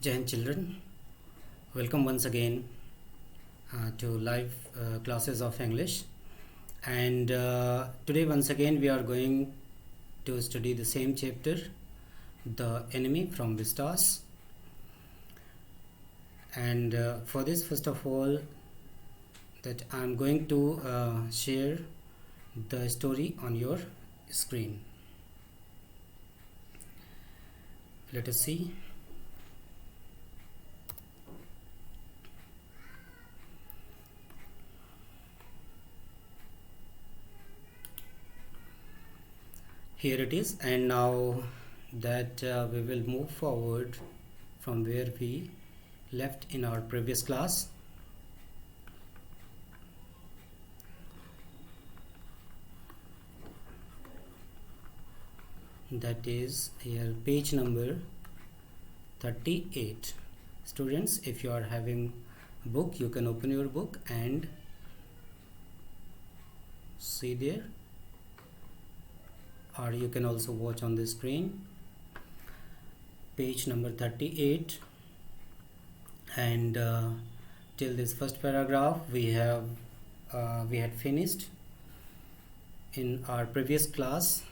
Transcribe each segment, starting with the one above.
Jai Hind children, welcome once again to live classes of English. And today once again we are going to study the same chapter, The Enemy from Vistas. And for this, first of all, that I am going to share the story on your screen. Let us see. Here it is, and now that we will move forward from where we left in our previous class. That is here page number 38. Students, if you are having a book, you can open your book and see there, or you can also watch on the screen. Page number 38, and till this first paragraph we had finished in our previous class.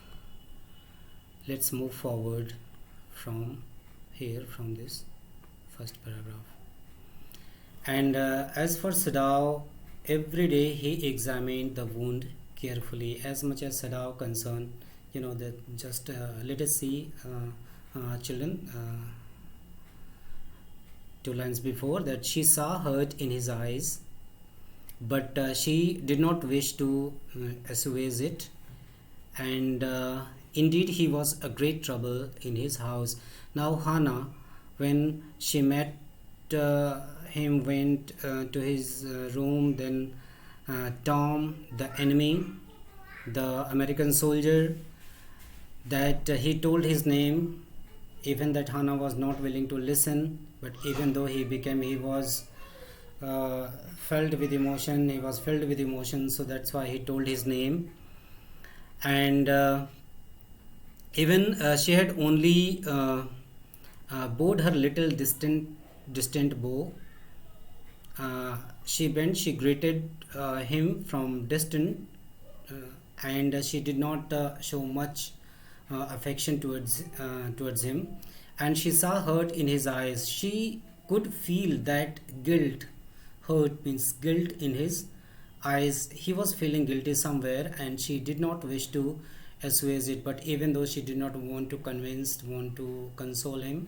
Let's move forward from here, from this first paragraph. And as for Sadao, every day he examined the wound carefully. As much as Sadao concerned, that just let us see children, 2 lines before that, she saw hurt in his eyes, but she did not wish to assuage it, and indeed he was a great trouble in his house. Now Hannah, when she met him, went to his room. Then Tom, the enemy, the American soldier, that he told his name, even that Hannah was not willing to listen. But even though he was filled with emotion, so that's why he told his name. And even she had only bowed her little distant bow. She bent, she greeted him from distant, and she did not show much affection towards him. And she saw hurt in his eyes. She could feel that guilt. Hurt means guilt in his eyes. He was feeling guilty somewhere, and she did not wish to assuage it. But even though she did not want to console him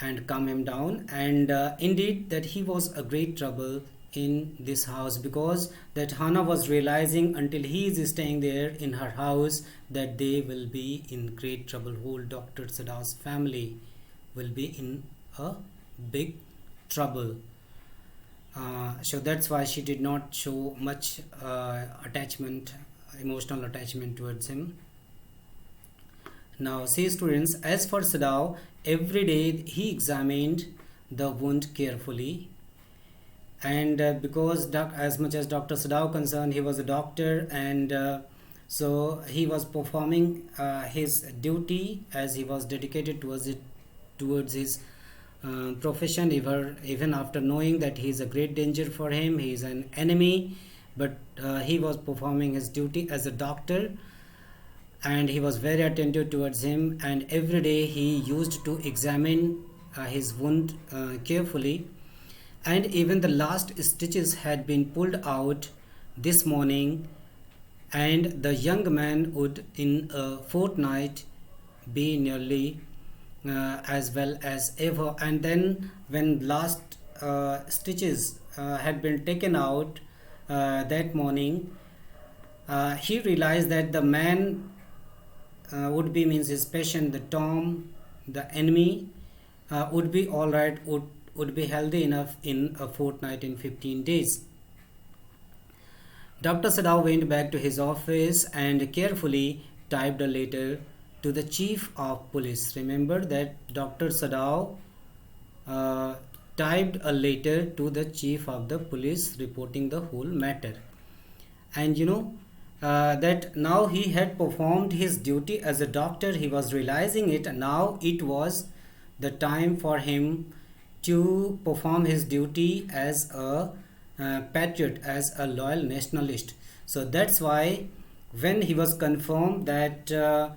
and calm him down, and indeed that he was a great trouble in this house, because that Hannah was realizing, until he is staying there in her house, that they will be in great trouble. Whole Dr. Sada's family will be in a big trouble. So that's why she did not show much emotional attachment towards him. Now see students, as for Sadao, every day he examined the wound carefully. And because as much as Dr. Sadao concerned, he was a doctor, and so he was performing his duty as he was dedicated towards his profession, even after knowing that he is a great danger for him, he is an enemy. But he was performing his duty as a doctor, and he was very attentive towards him, and every day he used to examine his wound carefully. And even the last stitches had been pulled out this morning, and the young man would in a fortnight be nearly as well as ever. And then when last stitches had been taken out that morning, he realized that the man would be, means his patient, the Tom, the enemy, would be all right, would be healthy enough in a fortnight, in 15 days. Dr. Sadao went back to his office and carefully typed a letter to the chief of police. Remember that Dr. Sadao typed a letter to the chief of the police reporting the whole matter. And that now he had performed his duty as a doctor. He was realizing it, and now it was the time for him to perform his duty as a patriot, as a loyal nationalist. So that's why when he was confirmed that the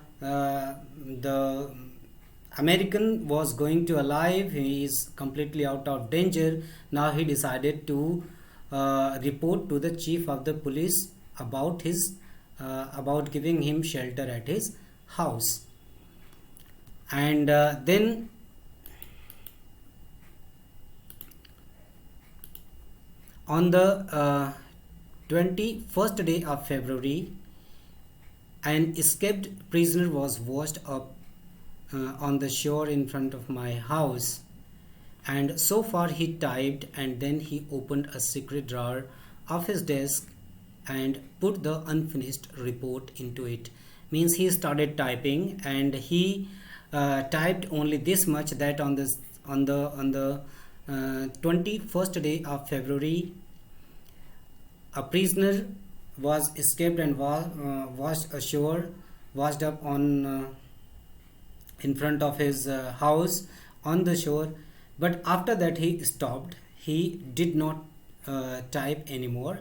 American was going to alive, he is completely out of danger. Now he decided to report to the chief of the police about his about giving him shelter at his house. And then on the 21st day of February, an escaped prisoner was washed up on the shore in front of my house, and so far he typed, and then he opened a secret drawer of his desk and put the unfinished report into it. Means he started typing, and he typed only this much, that on the 21st day of February, a prisoner was escaped and was washed up on in front of his house on the shore. But after that he stopped. He did not type anymore,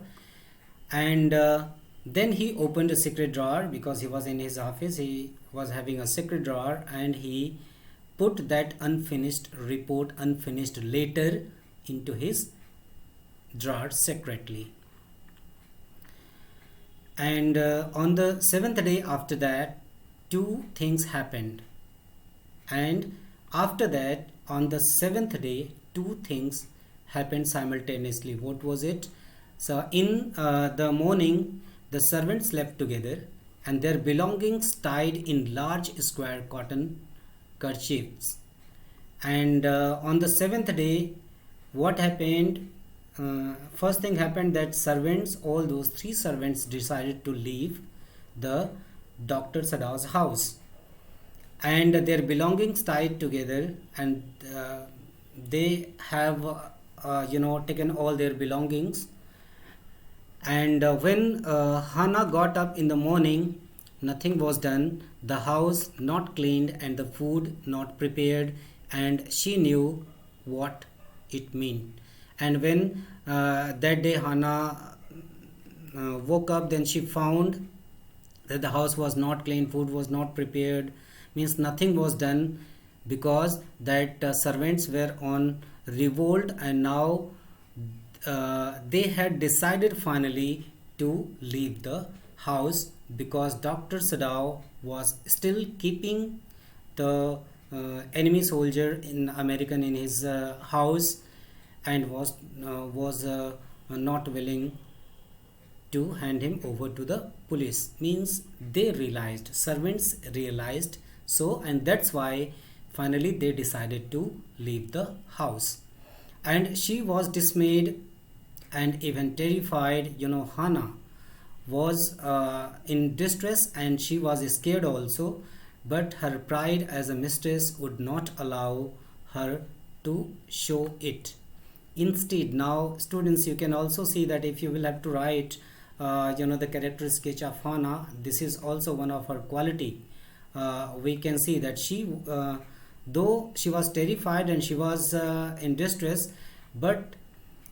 and then he opened a secret drawer, because he was in his office. He was having a secret drawer, and he put that unfinished report, unfinished letter, into his drawer secretly. And on the 7th day after that, two things happened. And after that, on the 7th day, two things happened simultaneously. What was it? So in the morning, the servants slept together, and their belongings tied in large square cotton kerchiefs. And on the 7th day, what happened? First thing happened, that servants, all those three servants, decided to leave the Dr. Sadaw's house, and their belongings tied together, and they have taken all their belongings. And when Hannah got up in the morning, nothing was done, the house not cleaned, and the food not prepared, and she knew what it meant. And when that day Hannah woke up, then she found that the house was not clean, food was not prepared, means nothing was done, because that servants were on revolt, and now they had decided finally to leave the house, because Dr. Sadaw was still keeping the enemy soldier in American in his house, and was not willing to hand him over to the police. Means they realized, servants realized so, and that's why finally they decided to leave the house. And she was dismayed and even terrified. Hannah was in distress, and she was scared also, but her pride as a mistress would not allow her to show it. Instead, now students, you can also see that if you will have to write the character sketch of Hannah, this is also one of her quality. We can see that she though she was terrified and she was in distress, but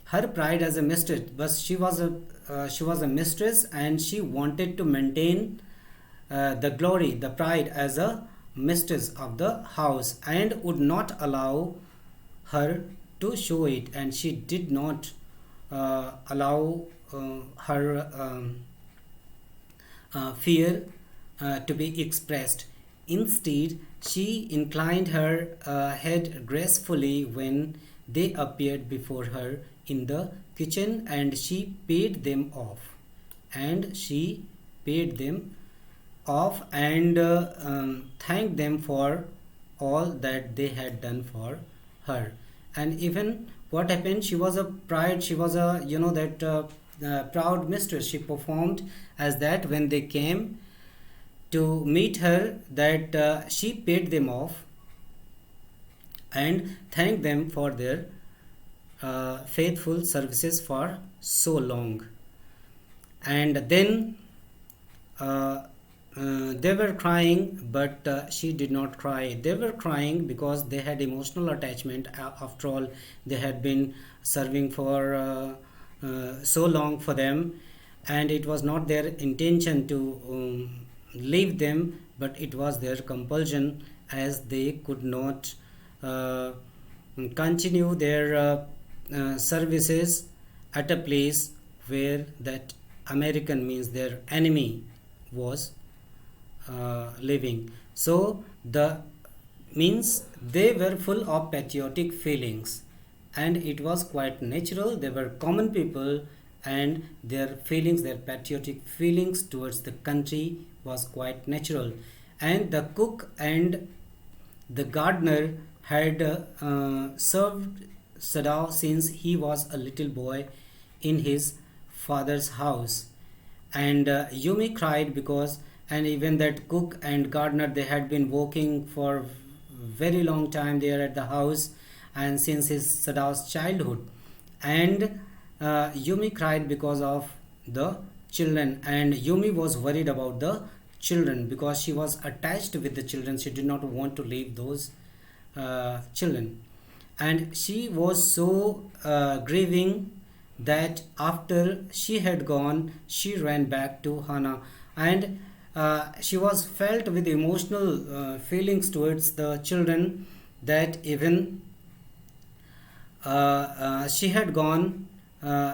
her pride as a mistress, but she was a mistress, and she wanted to maintain the glory, the pride as a mistress of the house, and would not allow her to show it, and she did not allow her fear to be expressed. Instead, she inclined her head gracefully when they appeared before her in the kitchen, and she paid them off. And thanked them for all that they had done for her. And even what happened, she was a proud mistress. She performed as that when they came to meet her, that she paid them off and thanked them for their faithful services for so long. And then they were crying, but she did not cry. They were crying because they had emotional attachment. After all, they had been serving for so long for them, and it was not their intention to leave them, but it was their compulsion, as they could not uh, continue their services at a place where that American, means their enemy, was living. So the means they were full of patriotic feelings, and it was quite natural. They were common people, and their feelings, their patriotic feelings towards the country, was quite natural. And the cook and the gardener had served Sadao since he was a little boy in his father's house. And Yumi cried because, and even that cook and gardener, they had been working for very long time there at the house, and since his Sadao's childhood. And Yumi cried because of the children, and Yumi was worried about the children because she was attached with the children. She did not want to leave those children, and she was so grieving that after she had gone, she ran back to Hana, and she was felt with emotional feelings towards the children, that even she had gone,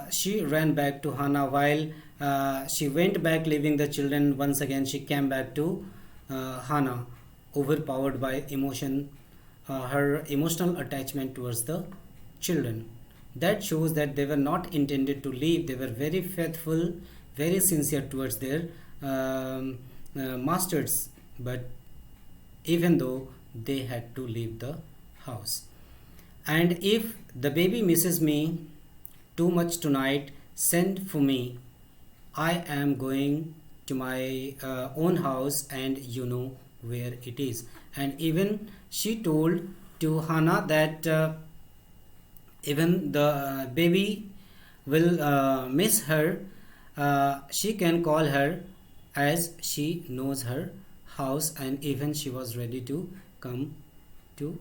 she ran back to Hana. While she went back leaving the children, once again she came back to Hana, overpowered by emotion, her emotional attachment towards the children. That shows that they were not intended to leave. They were very faithful, very sincere towards their masters, but even though they had to leave the house. And if the baby misses me too much tonight, send for me. I am going to my own house, and you know where it is. And even she told to Hana that even the baby will miss her. She can call her, as she knows her house, and even she was ready to come to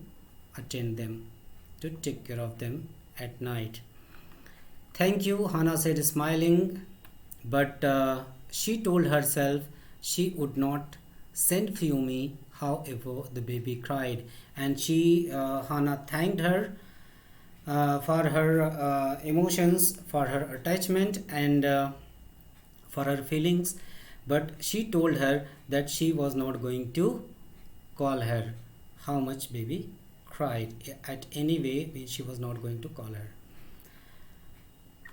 attend them, to take care of them at night. Thank you, Hana said, smiling, but she told herself she would not send Fumi. However, the baby cried, and Hana thanked her for her emotions, for her attachment, and for her feelings, but she told her that she was not going to call her. How much baby cried, at any way she was not going to call her.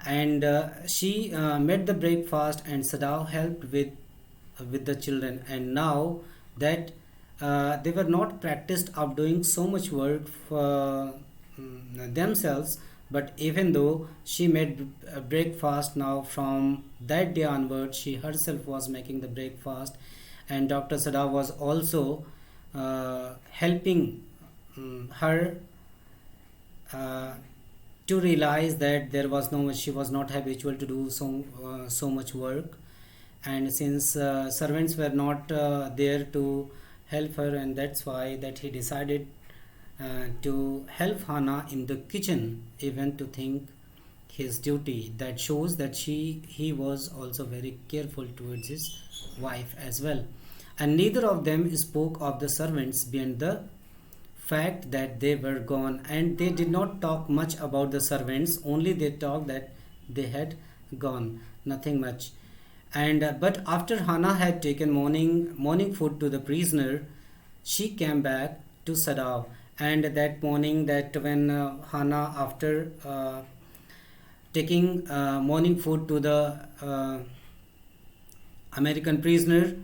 And she made the breakfast, and Sadao helped with the children. And now that they were not practiced of doing so much work for themselves, but even though she made a breakfast, now from that day onward she herself was making the breakfast, and Dr. Sada was also helping her to realize that there was no much, she was not habitual to do so much work, and since servants were not there to help her, and that's why that he decided to help Hana in the kitchen, even to think his duty. That shows that he was also very careful towards his wife as well. And neither of them spoke of the servants beyond the fact that they were gone, and they did not talk much about the servants, only they talked that they had gone, nothing much. And but after Hana had taken morning food to the prisoner, she came back to Sadao. And that morning, that when Hana, after taking morning food to the American prisoner,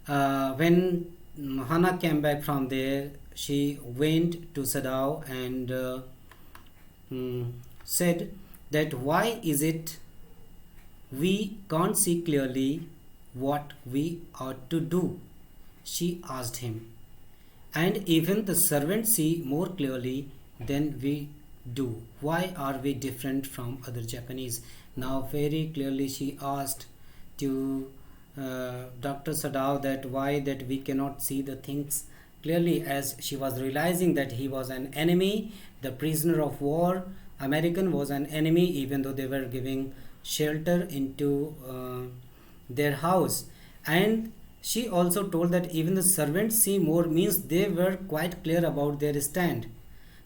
when Hana came back from there, she went to Sadao and said that, why is it we can't see clearly what we ought to do? She asked him. And even the servants see more clearly than we do. Why are we different from other Japanese? Now very clearly she asked to Dr. Sadao that why that we cannot see the things clearly, as she was realizing that he was an enemy, the prisoner of war American was an enemy, even though they were giving shelter into their house. And she also told that even the servants see more, means they were quite clear about their stand.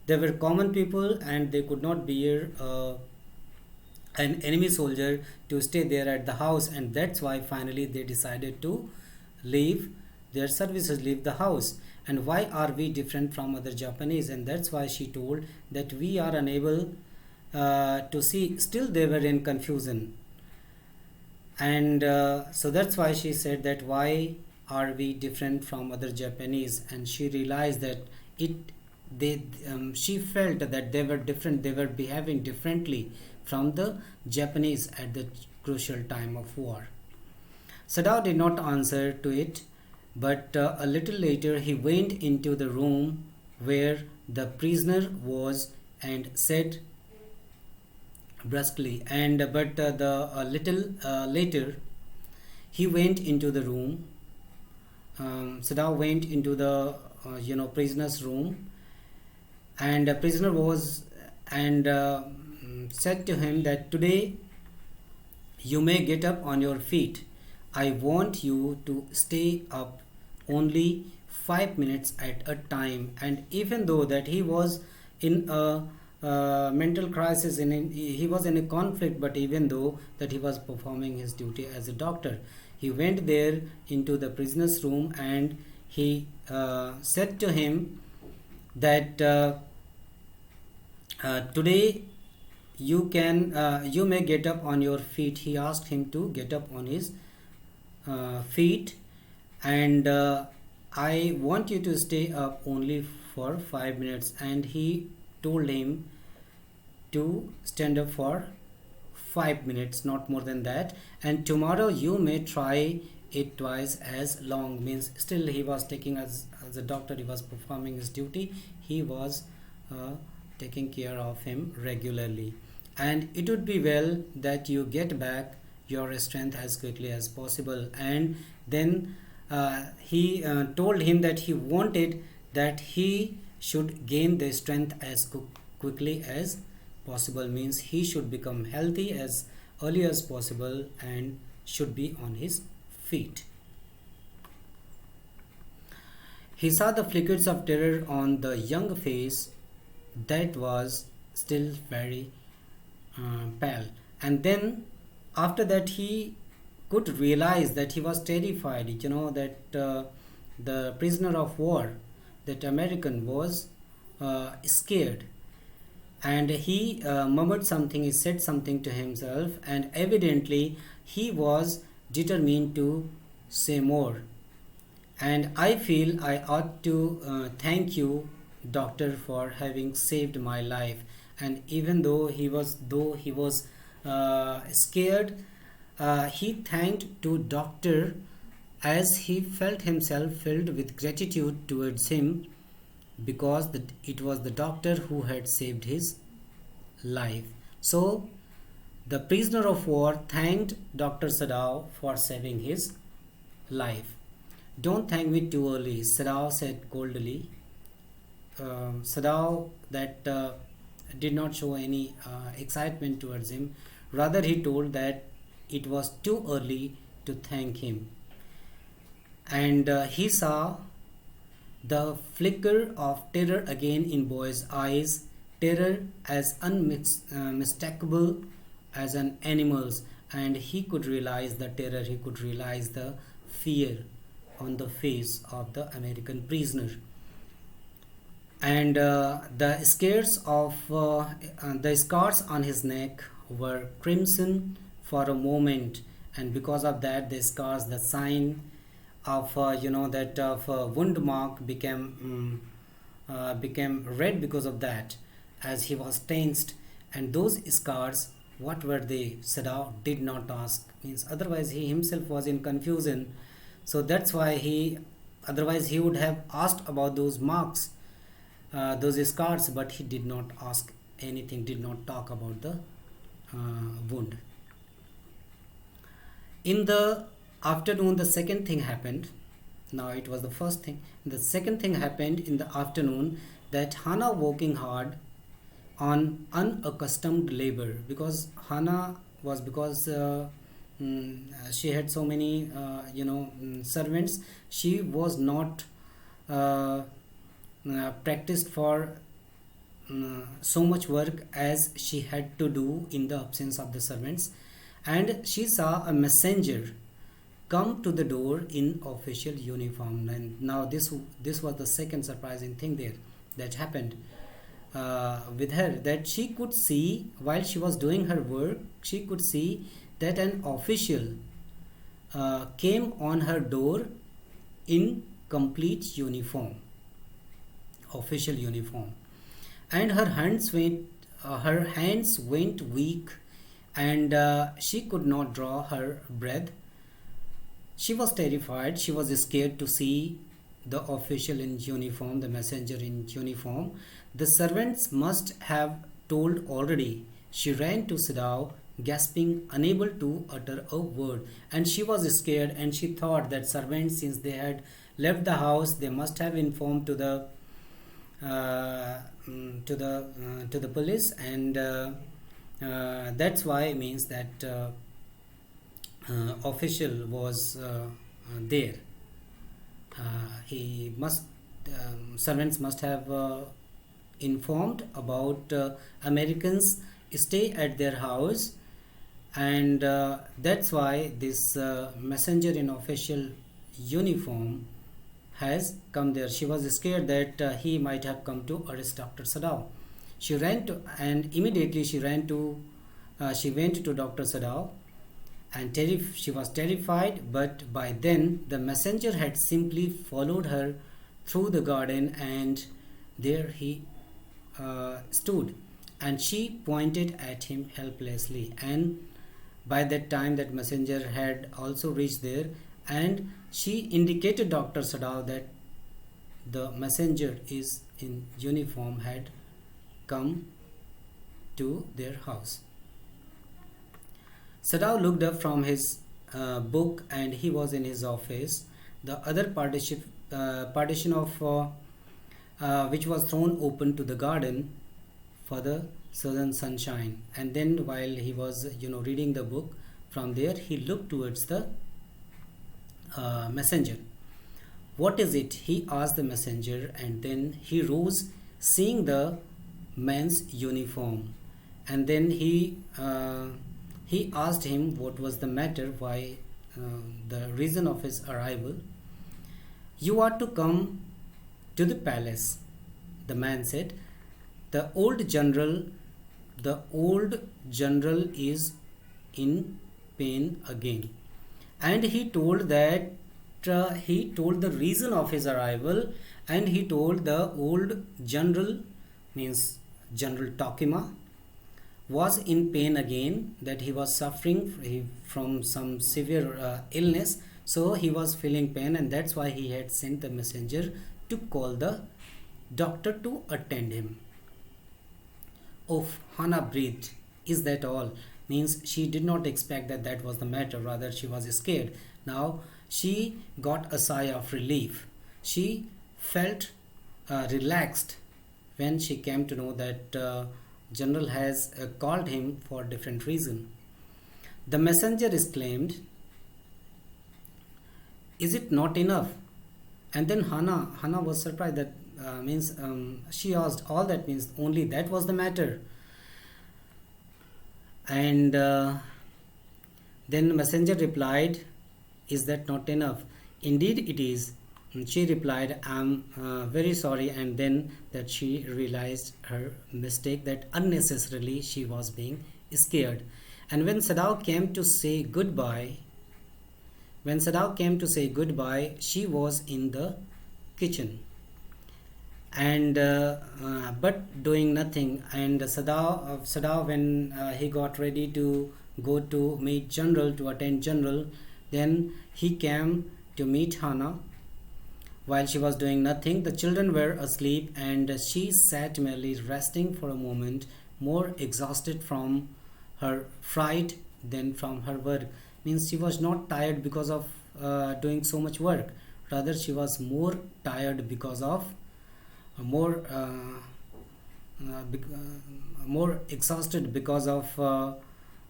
They were common people and they could not bear an enemy soldier to stay there at the house, and that's why finally they decided to leave their services, leave the house. And why are we different from other Japanese? And that's why she told that we are unable to see. Still they were in confusion, and so that's why she said that why are we different from other Japanese. And she realized that it they she felt that they were different, they were behaving differently from the Japanese at the crucial time of war. Sadao did not answer to it, but a little later he went into the room where the prisoner was and said brusquely, and but the a little later he went into the room. Sadao went into the prisoner's room, and the prisoner was and said to him that today you may get up on your feet. I want you to stay up only 5 minutes at a time. And even though that he was in a mental crisis, he was in a conflict, but even though that he was performing his duty as a doctor, he went there into the prisoner's room and he said to him that today you may get up on your feet. He asked him to get up on his feet, and I want you to stay up only for 5 minutes. And he told him to stand up for 5 minutes, not more than that, and tomorrow you may try it twice as long. Means still he was taking, as a doctor, he was performing his duty, he was taking care of him regularly. And it would be well that you get back your strength as quickly as possible. And then he told him that he wanted that he should gain the strength as quickly as possible, means he should become healthy as early as possible and should be on his feet. He saw the flickers of terror on the young face that was still very pale, and then after that he could realize that he was terrified, that the prisoner of war, that American, was scared, and he murmured something, he said something to himself, and evidently he was determined to say more. And I feel I ought to thank you, doctor, for having saved my life. And even though he was scared, he thanked to doctor, as he felt himself filled with gratitude towards him, because it was the doctor who had saved his life. So the prisoner of war thanked Dr. Sadao for saving his life. Don't thank me too early, Sadao said coldly. Sadao that did not show any excitement towards him. Rather, he told that it was too early to thank him. And he saw the flicker of terror again in boy's eyes, terror as unmistakable as an animal's, and he could realize the terror, he could realize the fear on the face of the American prisoner. And the scars on his neck were crimson for a moment, and because of that, the scars, the sign of that of wound mark became red because of that, as he was tensed. And those scars, what were they? Sadao did not ask, means otherwise he himself was in confusion. So that's why otherwise he would have asked about those marks, those scars, but he did not ask anything, did not talk about the wound. In the afternoon, the second thing happened. Now it was the first thing. The second thing happened in the afternoon, that Hannah working hard on unaccustomed labor, because Hannah was, because she had so many servants. She was not uh, practiced for so much work as she had to do in the absence of the servants, and she saw a messenger come to the door in official uniform. And now this was the second surprising thing there that happened with her, that she could see while she was doing her work. She could see that an official came on her door in complete uniform, official uniform, and her hands went weak, and she could not draw her breath. She was terrified. She was scared to see the official in uniform, the messenger in uniform. The servants must have told already. She ran to Sadao, gasping, unable to utter a word. And she was scared, and she thought that servants, since they had left the house, they must have informed to the police, and that's why it means that official was there. He must Servants must have informed about Americans stay at their house, and that's why this messenger in official uniform has come there. She was scared that he might have come to arrest Dr. Sadao. She ran to, and immediately she went to Dr. Sadao, and she was terrified. But by then the messenger had simply followed her through the garden, and there he stood, and she pointed at him helplessly. And by that time that messenger had also reached there, and she indicated Dr. Sadao that the messenger is in uniform had come to their house. Sadao looked up from his book, and he was in his office. The other partition of which was thrown open to the garden for the southern sunshine. And then while he was reading the book, from there he looked towards the messenger. What is it? He asked the messenger, and then he rose, seeing the man's uniform, and then he asked him what was the matter, why the reason of his arrival. You are to come to the palace, the man said. The old general is in pain again. And he told that he told the reason of his arrival, and he told the old general, means General Tokima, was in pain again, that he was suffering from some severe illness, so he was feeling pain, and that's why he had sent the messenger to call the doctor to attend him. Oh, Hannah breathed. Is that all? Means she did not expect that was the matter, rather she was scared. Now she got a sigh of relief. She felt relaxed when she came to know that general has called him for different reason. The messenger exclaimed, is it not enough? And then Hannah was surprised, that she asked, all that means only that was the matter? And then the messenger replied, is that not enough? Indeed it is. She replied, I'm very sorry. And then that she realized her mistake, that unnecessarily she was being scared. And when Sadao came to say goodbye, she was in the kitchen, and but doing nothing. And Sadao, when he got ready to go to meet general, to attend general, then he came to meet Hannah while she was doing nothing. The children were asleep, and she sat merely resting for a moment, more exhausted from her fright than from her work. means she was not tired because of doing so much work. Rather, she was more tired because of more exhausted because of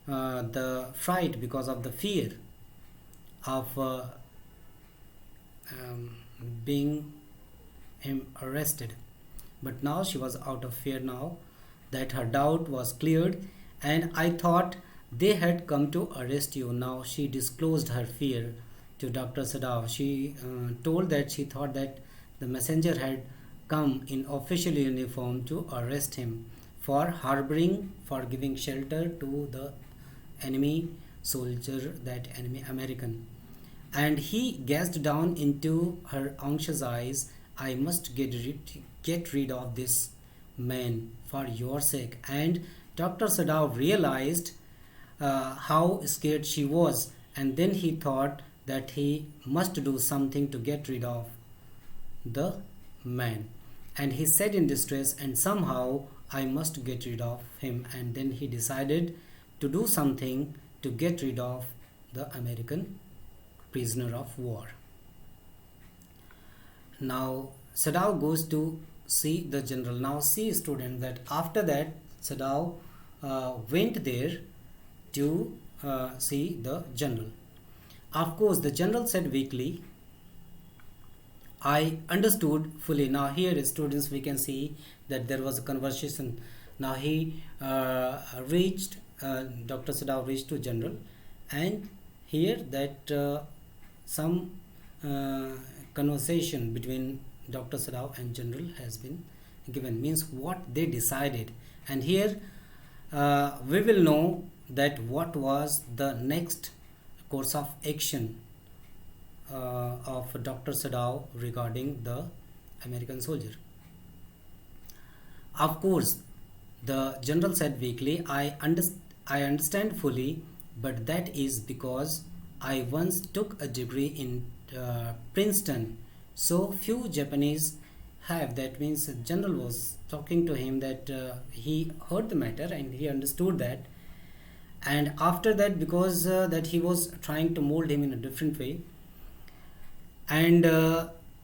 the fright, because of the fear of um, being him arrested. But now she was out of fear, now that her doubt was cleared. And I thought they had come to arrest you. Now she disclosed her fear to Dr. Sadaf. She told that she thought that the messenger had come in official uniform to arrest him for harboring, for giving shelter to the enemy soldier, that enemy American. And he gazed down into her anxious eyes. I must get rid of this man for your sake. And Dr. Sadaf realized how scared she was, and then he thought that he must do something to get rid of the man. And he said in distress, and somehow I must get rid of him. And then he decided to do something to get rid of the American prisoner of war. Now Sadao goes to see the general. Now see, student, that after that Sadao went there to see the general. Of course, the general said weakly, I understood fully. Now here, students, we can see that there was a conversation. Now he reached, Dr. Sadao reached to general, and here that some conversation between Dr. Sadao and general has been given, means what they decided. And here we will know that what was the next course of action of Dr. Sadao regarding the American soldier. Of course, the general said weakly, I understand fully, but that is because I once took a degree in Princeton. So few Japanese have. That means the general was talking to him that he heard the matter and he understood that. And after that, because that he was trying to mold him in a different way. And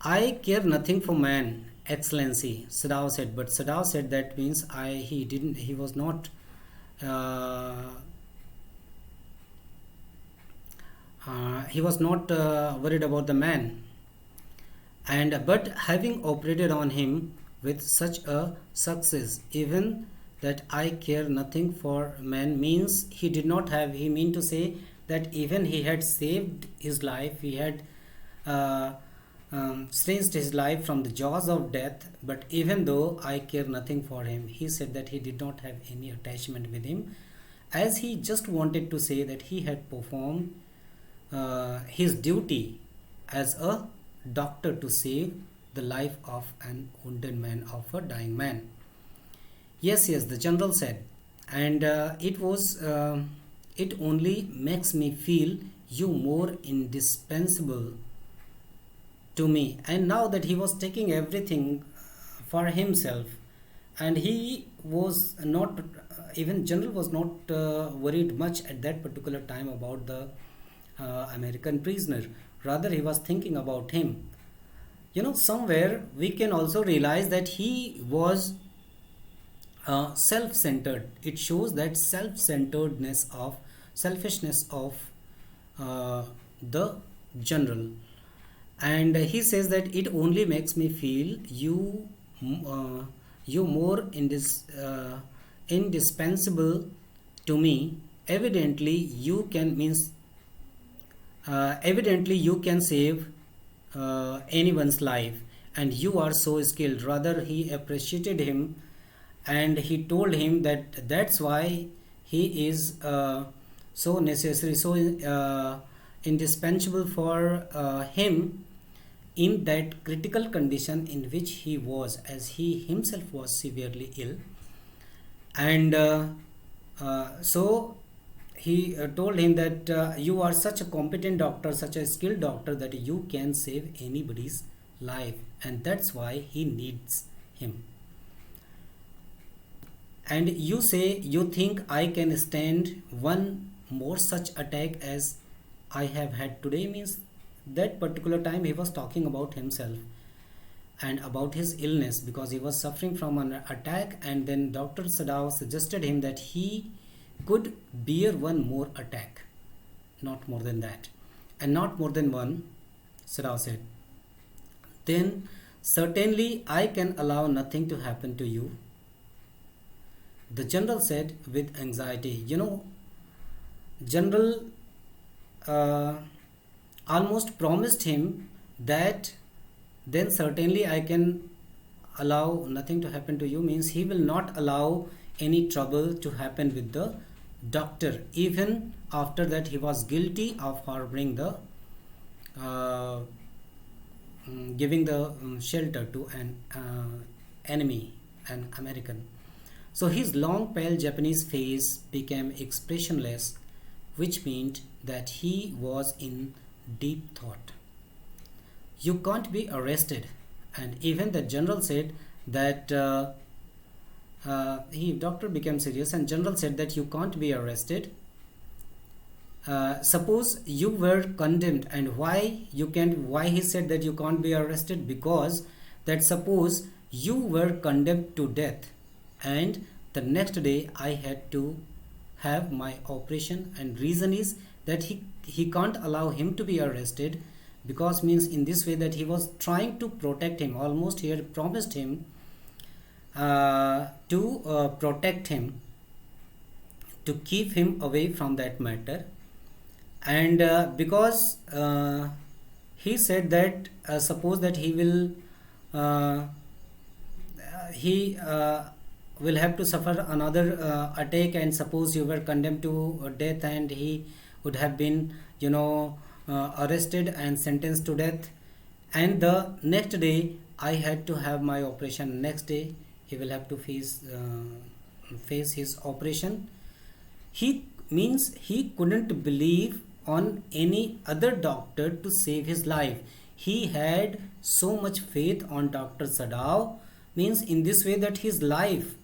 I care nothing for man, Excellency, Sadao said. But Sadao said that means he was not worried about the man. And but having operated on him with such a success, even that I care nothing for man means he did not have, he mean to say that even he had saved his life, he had snatched his life from the jaws of death. But even though I care nothing for him, he said that he did not have any attachment with him, as he just wanted to say that he had performed his duty as a doctor to save the life of an wounded man, of a dying man. Yes, the general said, and it only makes me feel you more indispensable to me. And now that he was taking everything for himself, and he was not, even general was not worried much at that particular time about the American prisoner. Rather, he was thinking about him. Somewhere we can also realize that he was self-centered. It shows that selfishness of the general. And he says that it only makes me feel you more indispensable to me. Evidently you can save anyone's life, and you are so skilled. Rather, he appreciated him, and he told him that that's why he is so necessary, so indispensable for him in that critical condition in which he was, as he himself was severely ill. And so he told him that you are such a competent doctor, such a skilled doctor, that you can save anybody's life, and that's why he needs him. And you say you think I can stand one more such attack as I have had today means that particular time he was talking about himself and about his illness because he was suffering from an attack, and then Dr. Sadao suggested him that he could bear one more attack, not more than that, and not more than one. Sadao said, then certainly I can allow nothing to happen to you. The general said with anxiety. General uh, almost promised him that then certainly I can allow nothing to happen to you means he will not allow any trouble to happen with the doctor, even after that he was guilty of harboring the uh, giving the shelter to an enemy, an American. So his long pale Japanese face became expressionless, which meant that he was in deep thought. You can't be arrested. And even the general said that he doctor became serious, and general said that you can't be arrested. Suppose you were condemned, and why he said that you can't be arrested, because that suppose you were condemned to death and the next day I had to have my operation, and reason is that he can't allow him to be arrested, because means in this way that he was trying to protect him, almost he had promised him to protect him, to keep him away from that matter. And because he said that suppose that uh, he will have to suffer another attack, and suppose you were condemned to death and he would have been arrested and sentenced to death, and the next day I had to have my operation, next day he will have to face his operation. He means he couldn't believe on any other doctor to save his life. He had so much faith on Dr. Sadao, means in this way that his life,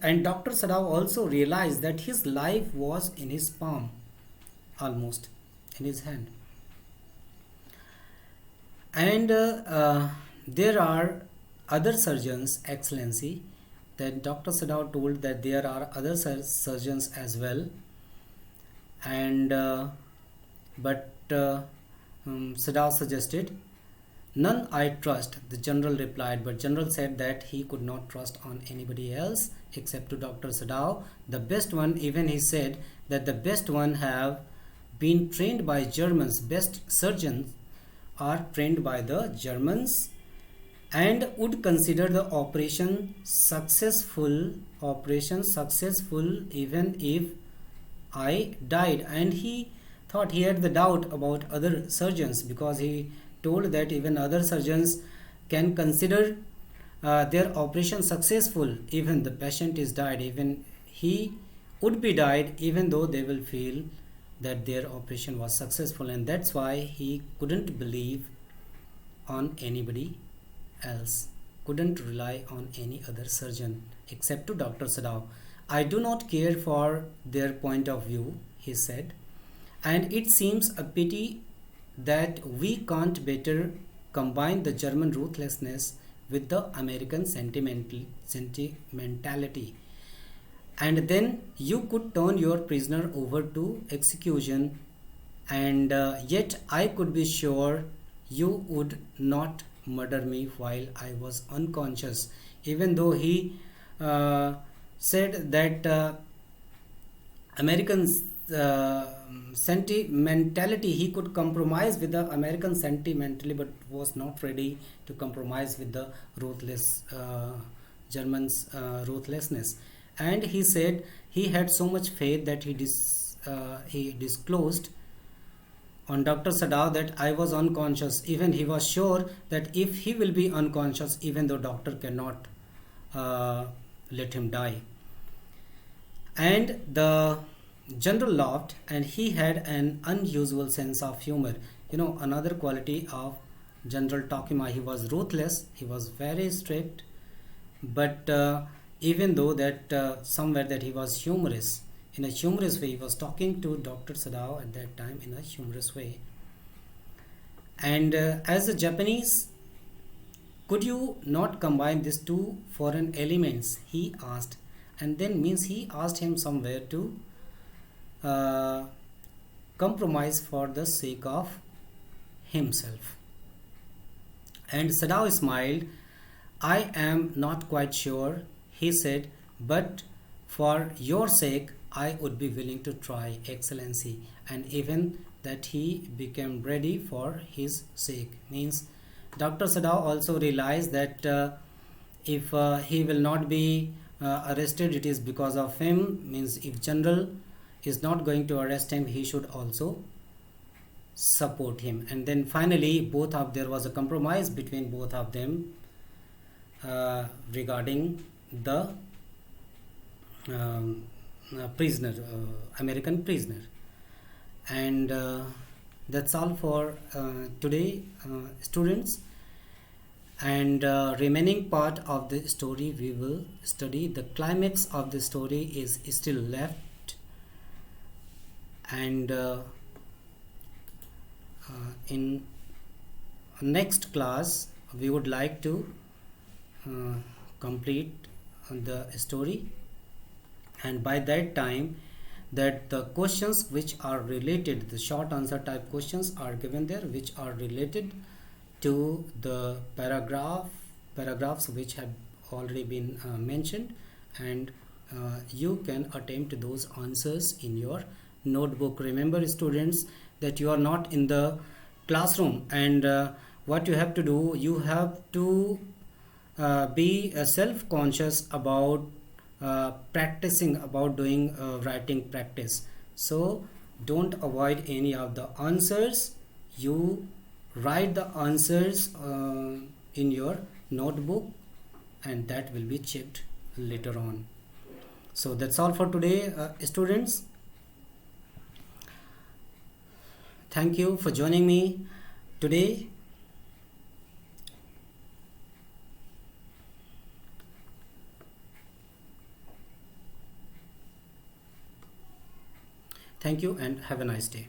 and Dr. Sadao also realized that his life was in his palm, almost in his hand. And there are other surgeons, Excellency, that Dr. Sadao told that there are other surgeons as well, and but Sadao suggested, none I trust, the general replied, but general said that he could not trust on anybody else except to Dr. Sadao, the best one. Even he said that the best one have been trained by Germans, best surgeons are trained by the Germans, and would consider the operation successful even if I died. And he thought, he had the doubt about other surgeons, because he told that even other surgeons can consider their operation successful even the patient is died, even he would be died, even though they will feel that their operation was successful. And that's why he couldn't believe on anybody else, couldn't rely on any other surgeon except to Dr. Sadao. I do not care for their point of view, he said, and it seems a pity that we can't better combine the German ruthlessness with the American sentimentality, and then you could turn your prisoner over to execution, and yet I could be sure you would not murder me while I was unconscious. Even though he said that Americans sentimentality, he could compromise with the American sentimentally, but was not ready to compromise with the ruthless Germans ruthlessness. And he said he had so much faith that he disclosed on Dr. Sadao that I was unconscious. Even he was sure that if he will be unconscious, even though doctor cannot let him die. And the general laughed, and he had an unusual sense of humor. Another quality of General Tokima, he was ruthless, he was very strict, but even though that somewhere that he was humorous, in a humorous way. He was talking to Dr. Sadao at that time in a humorous way. And as a Japanese, could you not combine these two foreign elements? He asked. And then means he asked him somewhere to uh, compromise for the sake of himself. And Sadao smiled. I am not quite sure, he said, but for your sake, I would be willing to try, Excellency. And even that he became ready for his sake. Means Dr. Sadao also realized that if he will not be arrested, it is because of him. Means if general is not going to arrest him, he should also support him. And then finally there was a compromise between both of them regarding the prisoner, American prisoner. And that's all for today, students. And remaining part of the story we will study. The climax of the story is still left, and in next class we would like to complete the story, and by that time that the questions which are related, the short answer type questions are given there, which are related to the paragraphs which have already been mentioned, and you can attempt those answers in your notebook. Remember, students, that you are not in the classroom, and what you have to do, you have to be self-conscious about practicing, about doing writing practice. So don't avoid any of the answers. You write the answers in your notebook, and that will be checked later on. So that's all for today, students. Thank you for joining me today. Thank you and have a nice day.